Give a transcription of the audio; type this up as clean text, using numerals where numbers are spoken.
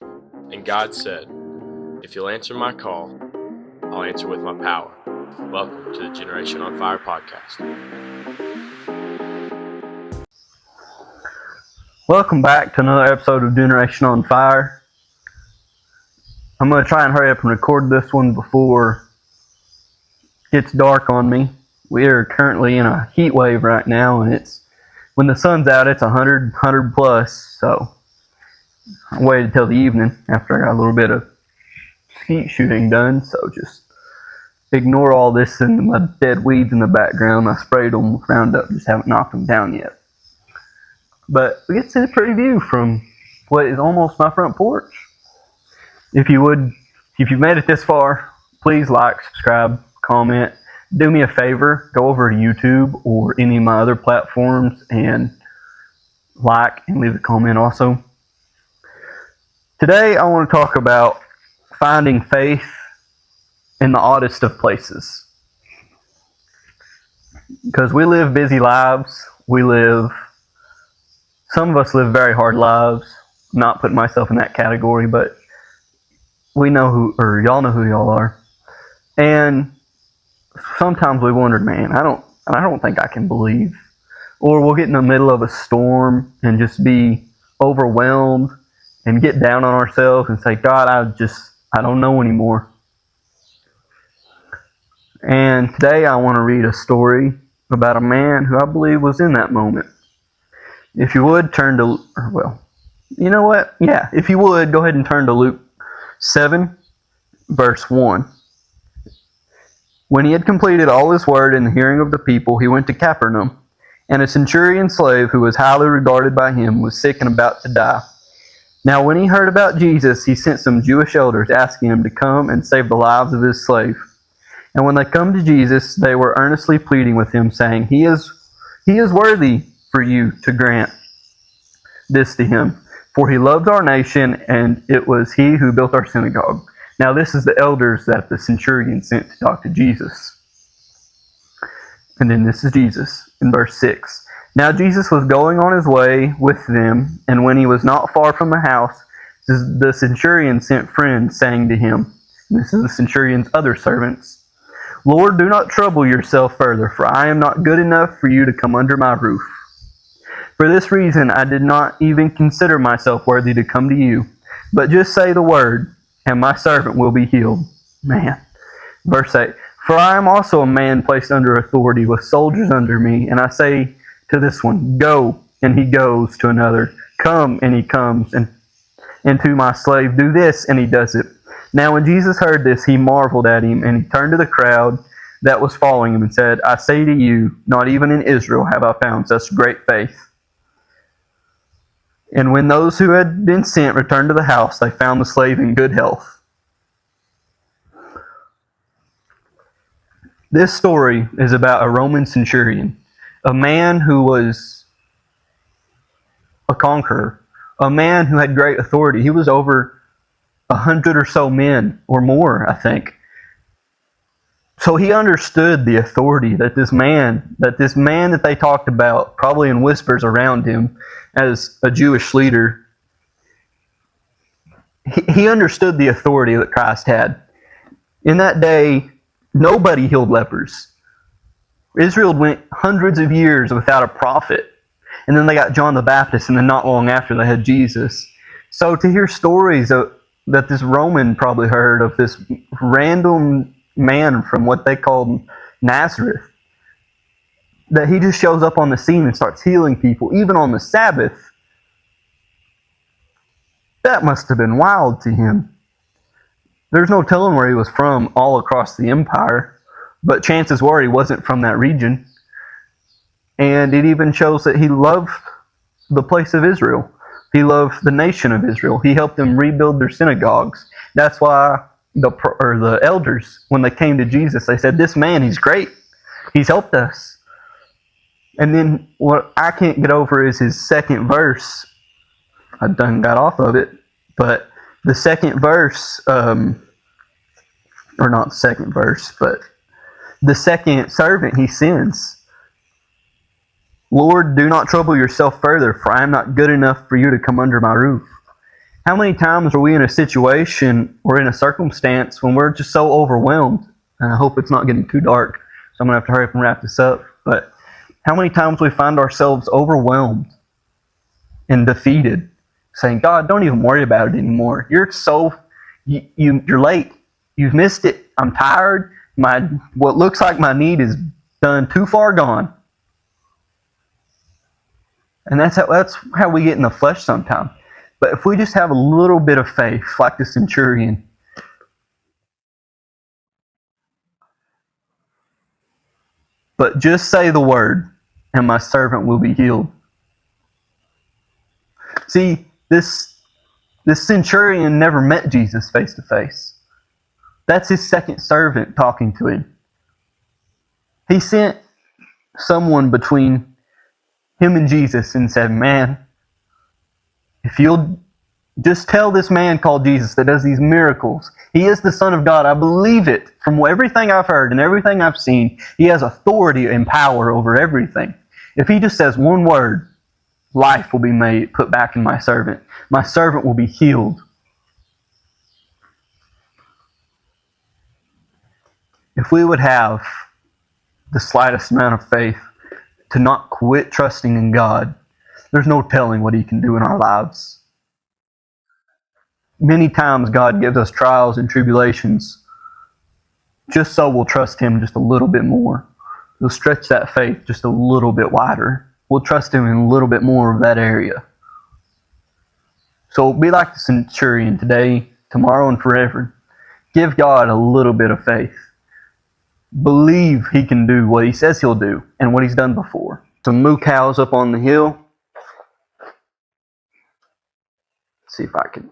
And God said, "If you'll answer my call, I'll answer with my power." Welcome to the Generation on Fire podcast. Welcome back to another episode of Generation on Fire. I'm going to try and hurry up and record this one before it gets dark on me. We are currently in a heat wave right now, and when the sun's out, it's 100 plus, so I waited till the evening after I got a little bit of skeet shooting done, so just ignore all this and my dead weeds in the background. I sprayed them with Roundup, just haven't knocked them down yet. But we get to see the pretty view from what is almost my front porch. If you've made it this far, please like, subscribe, comment. Do me a favor, go over to YouTube or any of my other platforms and like and leave a comment also. Today I want to talk about finding faith in the oddest of places. Because we live busy lives. Some of us live very hard lives. I'm not putting myself in that category, but y'all know who y'all are. And sometimes we wonder, man, I don't think I can believe. Or we'll get in the middle of a storm and just be overwhelmed and get down on ourselves and say, God, I don't know anymore. And today I want to read a story about a man who I believe was in that moment. If you would, if you would, go ahead and turn to Luke 7, verse 1. When he had completed all his word in the hearing of the people, he went to Capernaum, and a centurion slave who was highly regarded by him was sick and about to die. Now when he heard about Jesus, he sent some Jewish elders asking him to come and save the lives of his slave. And when they come to Jesus, they were earnestly pleading with him, saying, He is worthy for you to grant this to him, for he loves our nation, and it was he who built our synagogue. Now this is the elders that the centurion sent to talk to Jesus. And then this is Jesus in verse 6. Now Jesus was going on his way with them, and when he was not far from the house, the centurion sent friends, saying to him, and this is the centurion's other servants, Lord, do not trouble yourself further, for I am not good enough for you to come under my roof. For this reason I did not even consider myself worthy to come to you, but just say the word, and my servant will be healed. Man. Verse 8. For I am also a man placed under authority, with soldiers under me, and I say to this one, Go, and he goes, to another, Come, and he comes, and to my slave, Do this, and he does it. Now when Jesus heard this, he marveled at him, and he turned to the crowd that was following him and said, I say to you, not even in Israel have I found such great faith. And when those who had been sent returned to the house, they found the slave in good health. This story is about a Roman centurion, a man who was a conqueror, a man who had great authority. He was over 100 or so men, or more, I think. So he understood the authority that this man that they talked about, probably in whispers around him as a Jewish leader, he understood the authority that Christ had. In that day, nobody healed lepers. Israel went hundreds of years without a prophet. And then they got John the Baptist, and then not long after they had Jesus. So to hear stories that this Roman probably heard of this random man from what they called Nazareth, that he just shows up on the scene and starts healing people, even on the Sabbath, that must have been wild to him. There's no telling where he was from all across the empire, but chances were he wasn't from that region. And it even shows that he loved the place of Israel. He loved the nation of Israel. He helped them rebuild their synagogues. That's why the elders, when they came to Jesus, they said, This man, he's great. He's helped us. And then what I can't get over is his second verse. I done got off of it, but the second verse, or not second verse, but the second servant he sends, Lord, do not trouble yourself further, for I am not good enough for you to come under my roof. How many times are we in a situation or in a circumstance when we're just so overwhelmed? And I hope it's not getting too dark, so I'm going to have to hurry up and wrap this up. But how many times we find ourselves overwhelmed and defeated, saying, God, don't even worry about it anymore. You're late. You've missed it. I'm tired. What looks like my need is done, too far gone. And that's how we get in the flesh sometimes. But if we just have a little bit of faith, like the centurion, but just say the word, and my servant will be healed. See, this centurion never met Jesus face to face. That's his second servant talking to him. He sent someone between him and Jesus and said, man, if you'll just tell this man called Jesus that does these miracles, he is the Son of God. I believe it. From everything I've heard and everything I've seen, he has authority and power over everything. If he just says one word, life will be put back in my servant. My servant will be healed. If we would have the slightest amount of faith to not quit trusting in God, there's no telling what he can do in our lives. Many times God gives us trials and tribulations just so we'll trust him just a little bit more. We'll stretch that faith just a little bit wider. We'll trust him in a little bit more of that area. So be like the centurion today, tomorrow, and forever. Give God a little bit of faith. Believe he can do what he says he'll do and what he's done before. Some moo cows up on the hill. Let's see if I can